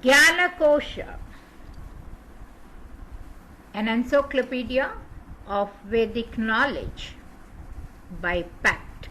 Jnanakosha, an encyclopedia of Vedic knowledge by Pact.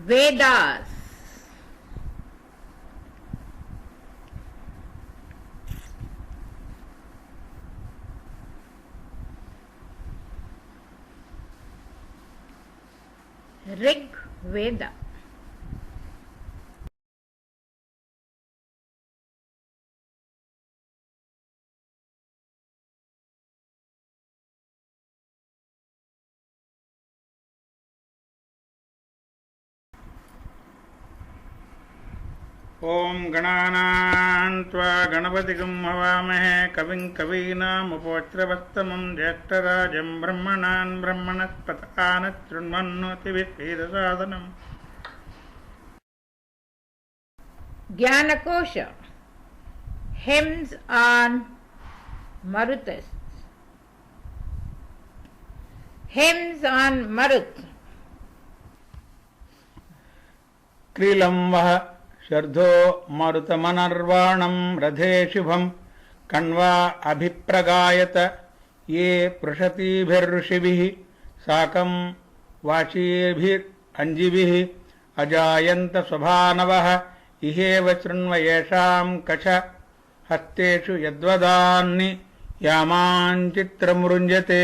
Vedas. Rig Veda. ओम गणानां त्वा गणपतिगं हवामहे कविं कवीनामुपवज्रवस्तमं ज्येष्ठराजं ब्रह्मणान् ब्रह्मणस्पतः शृण्वन्नोतिभिः Jnanakosha, hymns on Marutas. Hymns on Marut. क्रीलं वः शर्धो मरुतमनर्वाणं रथे शुभं कण्वा अभिप्रगायत ये पृषतीभिर्षिभिः साकं वाचीभिरञ्जिभिः अजायन्त स्वभानवः इहेव शृण्व येषां कछ हस्तेषु यद्वदान्नि यामाञ्चित्रमुरुञ्जते.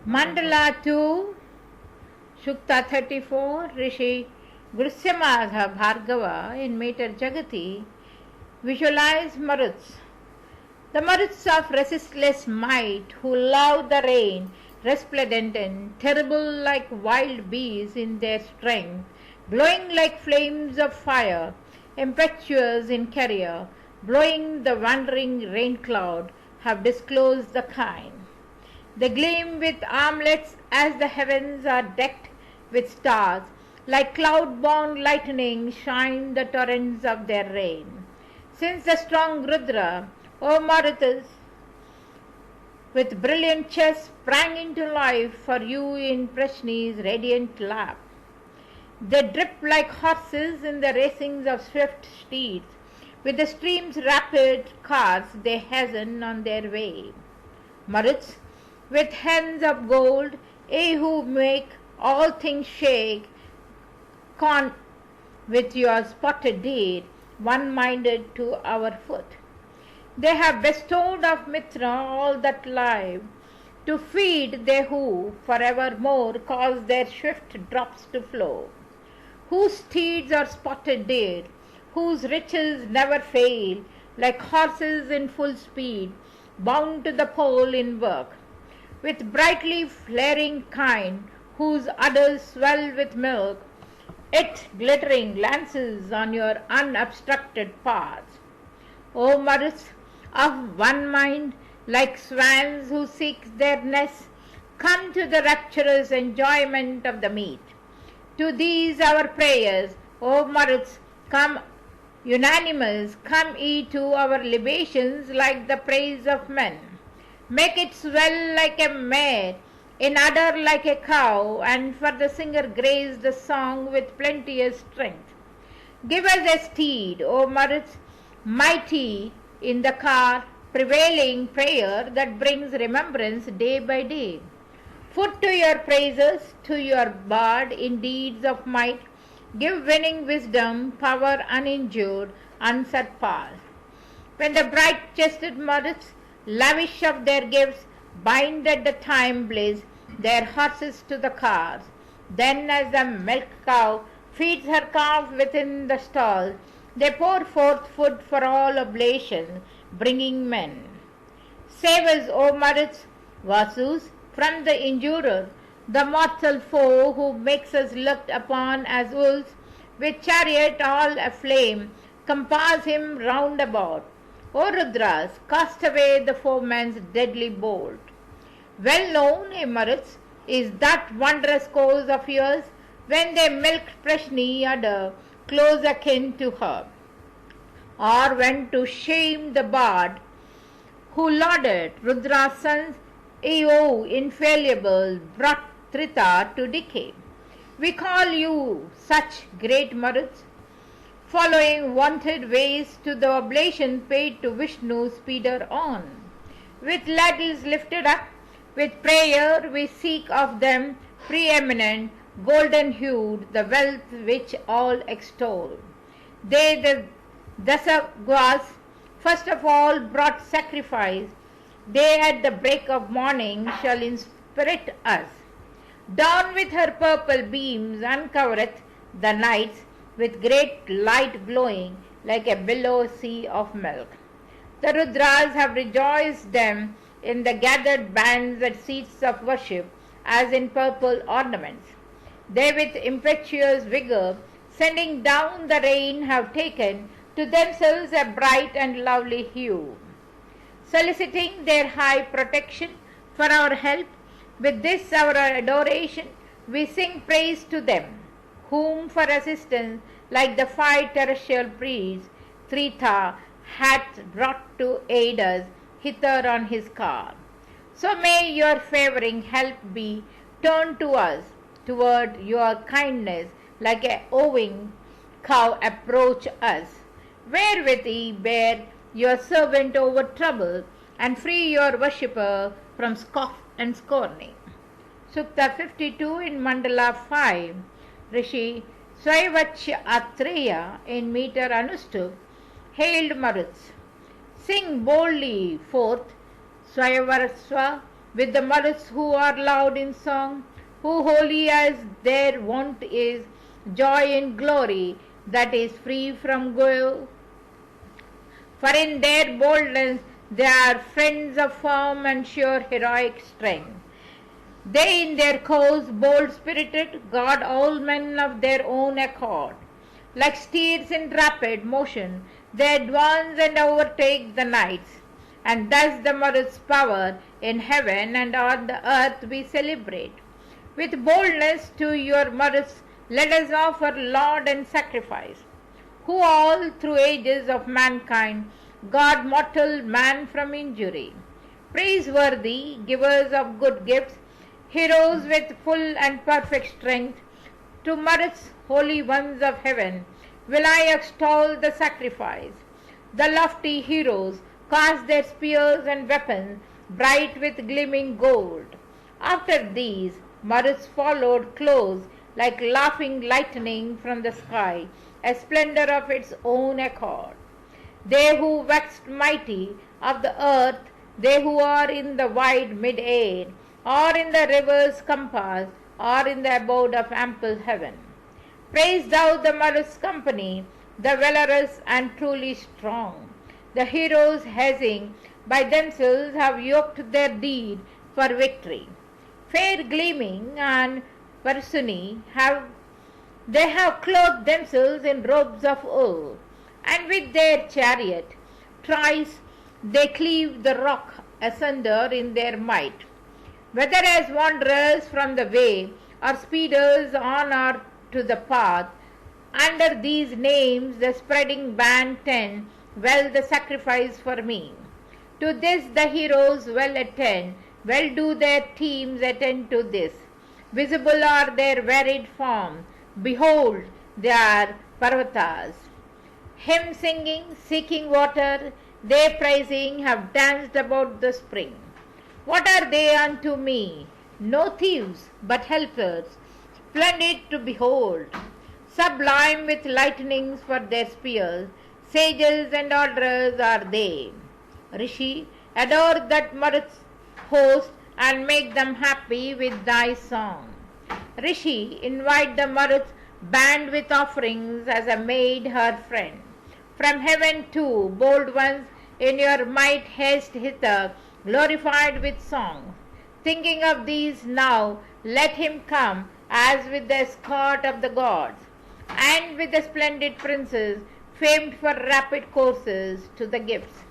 Mandala 2, Shukta 34, Rishi Grusyamadha Bhargava in Meter Jagati visualize Maruts. The Maruts of resistless might who love the rain, resplendent and terrible like wild bees in their strength, glowing like flames of fire, impetuous in career, blowing the wandering rain cloud, have disclosed the kind. They gleam with armlets as the heavens are decked with stars. Like cloud-born lightning shine the torrents of their rain. Since the strong Rudra, O Marutas, with brilliant chest sprang into life for you in Prashni's radiant lap. They drip like horses in the racings of swift steeds. With the stream's rapid cars they hasten on their way. Maruts, with hands of gold, ye who make all things shake, con with your spotted deed, one-minded to our foot. They have bestowed of Mitra all that live, to feed they who forevermore cause their swift drops to flow. Whose steeds are spotted deer, whose riches never fail, like horses in full speed, bound to the pole in work. With brightly flaring kine, whose udders swell with milk, it glittering lances on your unobstructed paths. O Maruts, of one mind, like swans who seek their nests, come to the rapturous enjoyment of the meat. To these our prayers, O Maruts, come unanimous, come ye to our libations like the praise of men. Make it swell like a mare, in udder like a cow, and for the singer grace the song with plenteous strength. Give us a steed, O Maruts, mighty in the car, prevailing prayer that brings remembrance day by day. Foot to your praises, to your bard in deeds of might, give winning wisdom, power uninjured, unsurpassed. When the bright-chested Maruts, lavish of their gifts, bind at the time blaze their horses to the cars. Then as the milk cow feeds her calf within the stall, they pour forth food for all oblations, bringing men. Save us, O Maruts, Vasus, from the injurer, the mortal foe who makes us looked upon as wolves, with chariot all aflame, compass him round about. O Rudras, cast away the foeman's deadly bolt. Well known, ye Maruts, is that wondrous cause of yours, when they milked Prashni udder, close akin to her, or when to shame the bard who lauded Rudra's sons, O infallible, brought Trita to decay. We call you such great Maruts, following wonted ways to the oblation paid to Vishnu speeder on. With ladles lifted up, with prayer we seek of them preeminent, golden hued, the wealth which all extol. They, the Dasagwas, first of all brought sacrifice. They at the break of morning shall inspirit us. Dawn with her purple beams uncovereth the nights, with great light glowing like a billow sea of milk. The Rudras have rejoiced them in the gathered bands at seats of worship as in purple ornaments. They with impetuous vigor, sending down the rain, have taken to themselves a bright and lovely hue. Soliciting their high protection for our help, with this our adoration, we sing praise to them, whom for assistance, like the 5 terrestrial priests, Trita hath brought to aid us hither on his car. So may your favoring help be turned to us, toward your kindness, like a owing cow approach us, wherewith ye bear your servant over trouble, and free your worshipper from scoff and scorning. Sukta 52 in Mandala 5, Rishi Swayavachya Atreya in meter Anustup hailed Maruts. Sing boldly forth, Swayavarsva, with the Maruts who are loud in song, who holy as their wont is, joy in glory that is free from guile. For in their boldness they are friends of firm and sure heroic strength. They in their cause bold-spirited guard all men of their own accord. Like steeds in rapid motion, they advance and overtake the knights. And thus the Marut's power in heaven and on the earth we celebrate. With boldness to your Maruts let us offer laud and sacrifice, who all through ages of mankind guard mortal man from injury. Praiseworthy, givers of good gifts, heroes with full and perfect strength, to Maruts, holy ones of heaven, will I extol the sacrifice. The lofty heroes cast their spears and weapons bright with gleaming gold. After these, Maruts followed close like laughing lightning from the sky, a splendor of its own accord. They who waxed mighty of the earth, they who are in the wide mid-air, or in the river's compass, or in the abode of ample heaven. Praise thou the Maruts' company, the valorous and truly strong. The heroes hazing by themselves have yoked their deed for victory. Fair gleaming and Varsuni they have clothed themselves in robes of wool, and with their chariot thrice they cleave the rock asunder in their might. Whether as wanderers from the way, or speeders on or to the path, under these names the spreading band tend well the sacrifice for me. To this the heroes well attend, well do their teams attend to this. Visible are their varied forms, behold, they are Parvatas. Hymn singing, seeking water, they praising have danced about the spring. What are they unto me? No thieves, but helpers, splendid to behold. Sublime with lightnings for their spears, sages and orderers are they. Rishi, adore that Marut's host and make them happy with thy song. Rishi, invite the Marut's band with offerings as a maid her friend. From heaven too, bold ones, in your might haste hither, glorified with songs. Thinking of these now, let him come as with the escort of the gods, and with the splendid princes, famed for rapid courses to the gifts.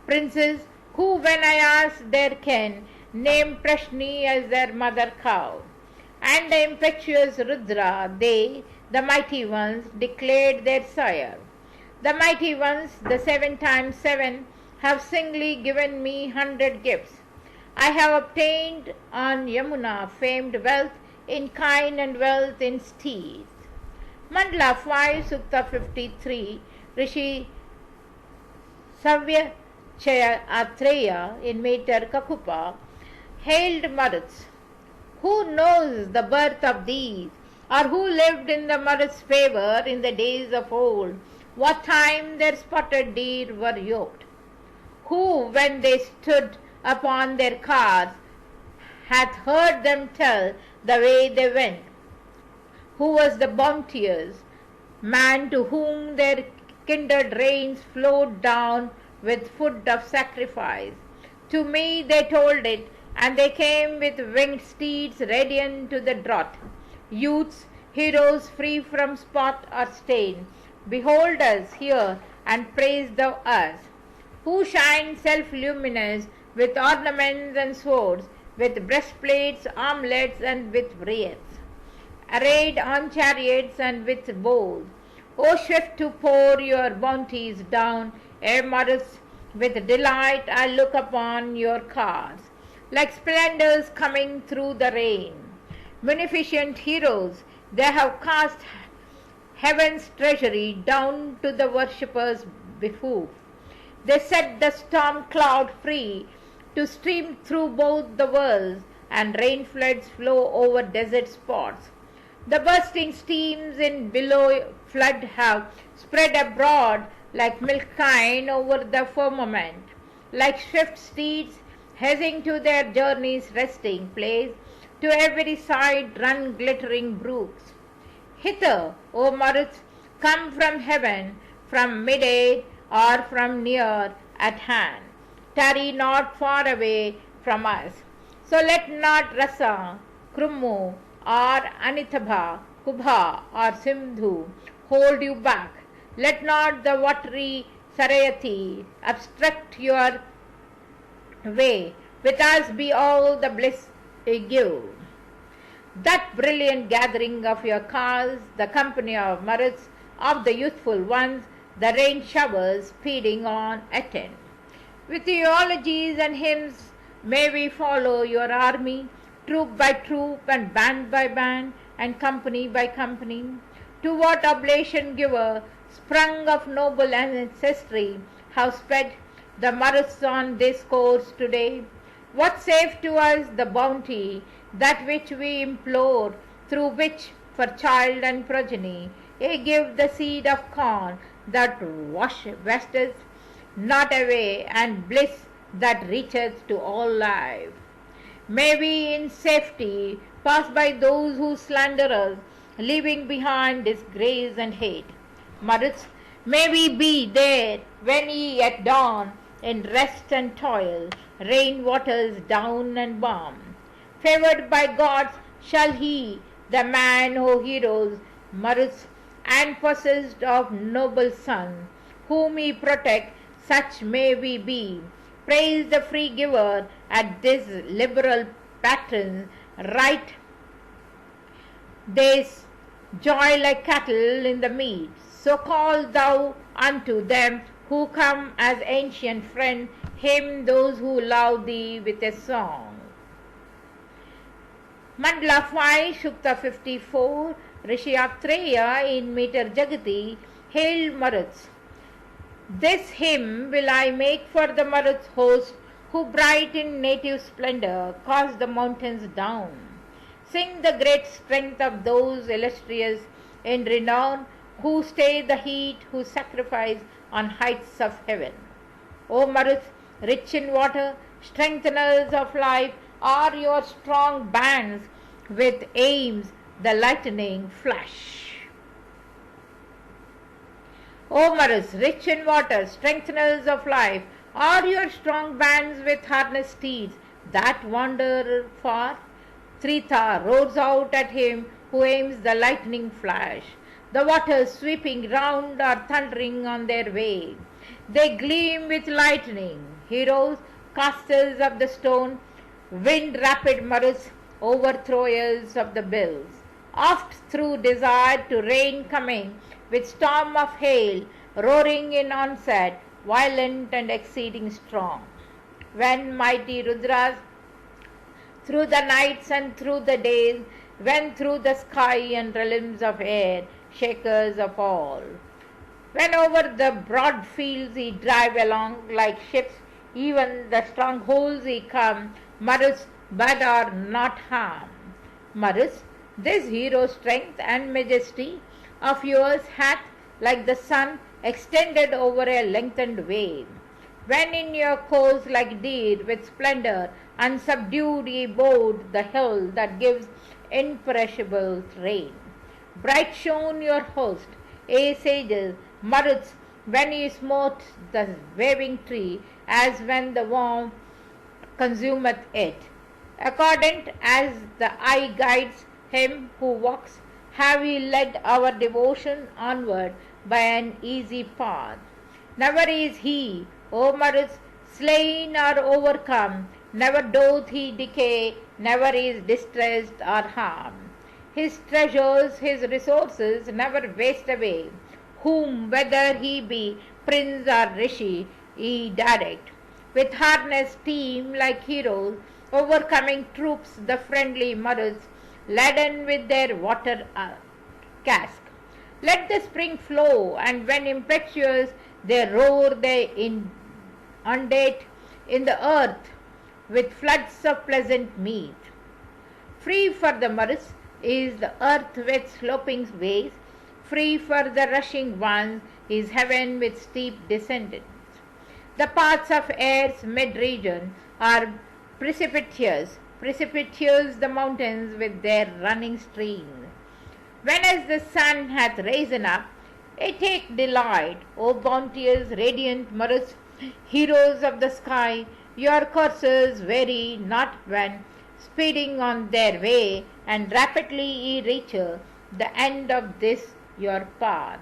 Princes who, when I asked their kin, named Prashni as their mother cow. And the impetuous Rudra, they, the mighty ones, declared their sire. The mighty ones, the 7 times 7, have singly given me 100 gifts. I have obtained on Yamuna famed wealth in kine and wealth in steeds. Mandala 5, Sukta 53, Rishi Savyachaya Atreya in Meter Kakupa hailed Maruts. Who knows the birth of these, or who lived in the Maruts' favor in the days of old, what time their spotted deer were yoked? Who, when they stood upon their cars, hath heard them tell the way they went? Who was the bounteous man to whom their kindred rains flowed down with food of sacrifice? To me they told it, and they came with winged steeds radiant to the draught. Youths, heroes free from spot or stain, behold us here and praise thou us, who shine self-luminous with ornaments and swords, with breastplates, armlets, and with wreaths, arrayed on chariots and with bows. O swift to pour your bounties down, Maruts, with delight I look upon your cars, like splendors coming through the rain. Munificent heroes, they have cast heaven's treasury down to the worshippers' behoof. They set the storm cloud free to stream through both the worlds, and rain floods flow over desert spots. The bursting streams in billow flood have spread abroad like milk kine over the firmament, like swift steeds hastening to their journey's resting place. To every side run glittering brooks. Hither, O Maruts, come from heaven, from mid-air or from near at hand. Tarry not far away from us. So let not Rasa, Krummu, or Anithabha, Kubha, or Sindhu hold you back. Let not the watery Sarayati obstruct your way. With us be all the bliss they give. That brilliant gathering of your cars, the company of Maruts, of the youthful ones, the rain showers speeding on attend. With eulogies and hymns may we follow your army, troop by troop and band by band and company by company. To what oblation giver, sprung of noble ancestry, have sped the Maruts on this course today? What save to us the bounty, that which we implore, through which for child and progeny, ye give the seed of corn that wasteth not away, and bliss that reacheth to all life. May we in safety pass by those who slander us, leaving behind disgrace and hate. Maruts, may we be there when ye at dawn, in rest and toil, rain waters down and balm. Favored by gods shall he, the man, O heroes, Maruts, and possessed of noble son, whom he protect, such may we be. Praise the free giver at this liberal patron, right this joy like cattle in the mead. So call thou unto them who come as ancient friend, hymn those who love thee with a song. Mandala 5, Shukta 54, Rishi Atreya in Meter Jagati hailed Maruts. This hymn will I make for the Maruts host, who bright in native splendor cast the mountains down. Sing the great strength of those illustrious in renown, who stay the heat, who sacrifice on heights of heaven. O Maruts, rich in water, strengtheners of life, are your strong bands with aims the lightning flash. O Maruts, rich in water, strengtheners of life, are your strong bands with harnessed steeds that wander far? Tritha roars out at him who aims the lightning flash. The waters sweeping round are thundering on their way. They gleam with lightning. Heroes, casters of the stone, wind rapid Maruts, overthrowers of the bills. Oft through desire to rain coming, with storm of hail, roaring in onset, violent and exceeding strong. When mighty Rudras through the nights and through the days, went through the sky and realms of air, shakers of all. When over the broad fields he drive along like ships, even the strongholds he come, Maruts, but are not harm. Maruts, this hero strength and majesty of yours hath, like the sun, extended over a lengthened wave. When in your course like deer with splendor unsubdued ye bode the hill that gives imperishable rain. Bright shone your host, ye sages, Maruts, when ye smote the waving tree, as when the worm consumeth it. Accordant as the eye guides him who walks, have ye led our devotion onward by an easy path. Never is he, O Maruts, slain or overcome, never doth he decay, never is distressed or harmed. His treasures, his resources never waste away, whom, whether he be prince or rishi, ye direct. With harnessed team like heroes, overcoming troops, the friendly Maruts, laden with their water cask. Let the spring flow, and when impetuous they roar, they inundate in the earth with floods of pleasant mead. Free for the Maruts is the earth with sloping ways, free for the rushing ones is heaven with steep descendants. The paths of air's mid-region are precipitous, precipitous the mountains with their running streams. When as the sun hath risen up, I take delight, O bounteous, radiant Maruts, heroes of the sky, your coursers vary not when speeding on their way, and rapidly ye reach the end of this your path.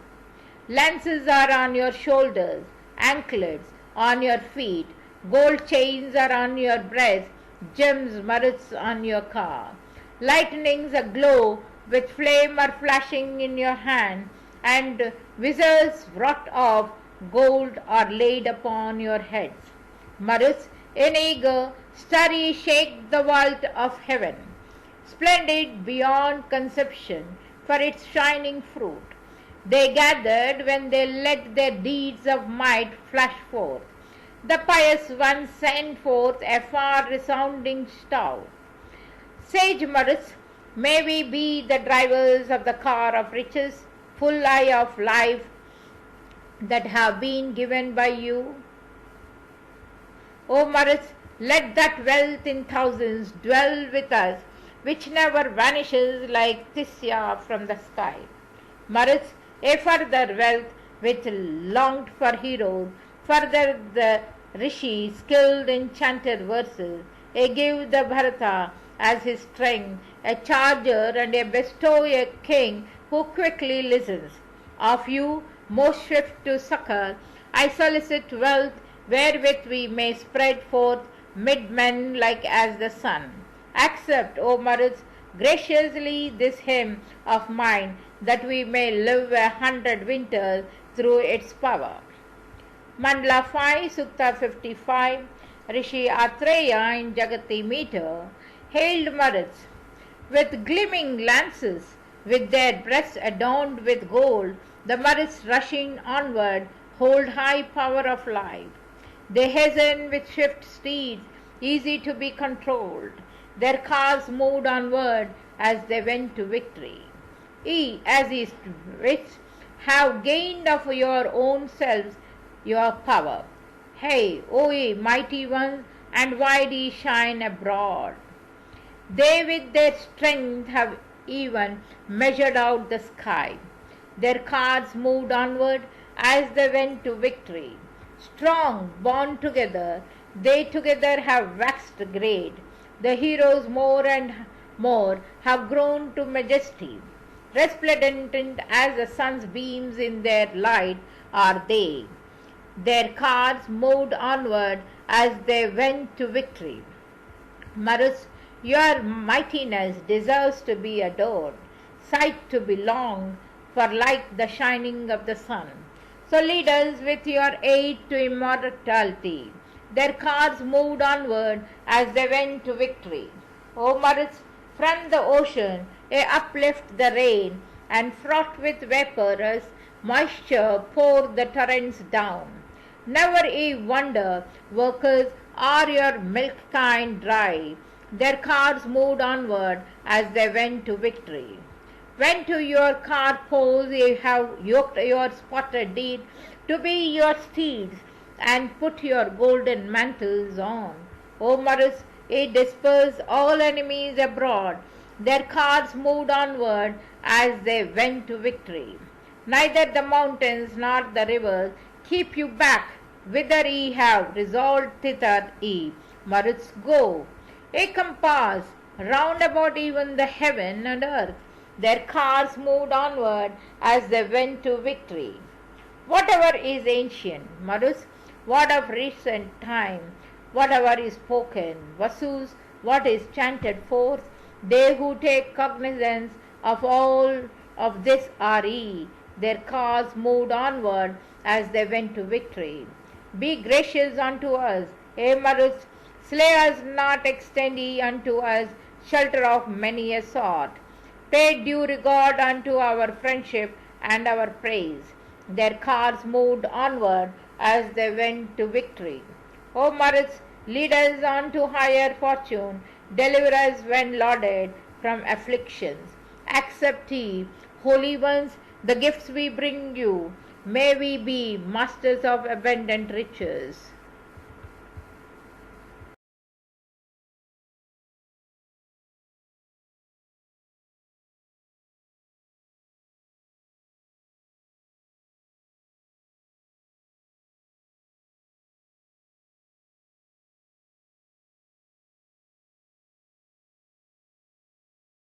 Lances are on your shoulders, anklets on your feet, gold chains are on your breast, gems, Maruts, on your car. Lightnings aglow with flame are flashing in your hand, and visors wrought of gold are laid upon your heads. Maruts, in eager, starry shake the vault of heaven, splendid beyond conception for its shining fruit. They gathered when they let their deeds of might flash forth. The pious ones sent forth a far resounding shout. Sage Maruts, may we be the drivers of the car of riches, full eye of life that have been given by you. O Maruts, let that wealth in thousands dwell with us, which never vanishes like Tisya from the sky. Maruts, a further wealth which longed for heroes, further the rishi skilled in chanted verses, a give the Bharata as his strength, a charger and a bestow a king who quickly listens. Of you, most swift to succor, I solicit wealth wherewith we may spread forth mid men like as the sun. Accept, O Maruts, graciously this hymn of mine, that we may live 100 winters through its power. Mandala 5, Sukta 55, Rishi Atreya in Jagati meter hailed Maruts. With gleaming lances, with their breasts adorned with gold, the Maruts rushing onward hold high power of life. They hasten with swift steeds, easy to be controlled. Their cars moved onward as they went to victory. Ye, as ye which have gained of your own selves your power. Hey, O ye mighty ones, and wide ye shine abroad. They with their strength have even measured out the sky. Their cars moved onward as they went to victory. Strong, bound together, they together have waxed great. The heroes more and more have grown to majesty. Resplendent as the sun's beams in their light are they. Their cars moved onward as they went to victory. Maruts, your mightiness deserves to be adored, sight to be longed for like the shining of the sun. So lead us with your aid to immortality. Their cars moved onward as they went to victory. O Maruts, from the ocean, ye uplift the rain, and fraught with vaporous moisture pour the torrents down. Never ye wonder workers are your milk kine dry. Their cars moved onward as they went to victory. When to your car poles ye have yoked your spotted deed to be your steeds, and put your golden mantles on. O Maruts, ye disperse all enemies abroad. Their cars moved onward as they went to victory. Neither the mountains nor the rivers keep you back, whither ye have resolved thither ye, Maruts, go. Ye compass round about even the heaven and earth. Their cars moved onward as they went to victory. Whatever is ancient, Maruts, what of recent time, whatever is spoken, Vasus, what is chanted forth, they who take cognizance of all of this are ye. Their cars moved onward as they went to victory. Be gracious unto us, ye Maruts, slay us not, extend ye unto us shelter of many a sort. Pay due regard unto our friendship and our praise. Their cars moved onward as they went to victory. O Maruts, lead us on to higher fortune, deliver us when lauded from afflictions. Accept ye, holy ones, the gifts we bring you. May we be masters of abundant riches.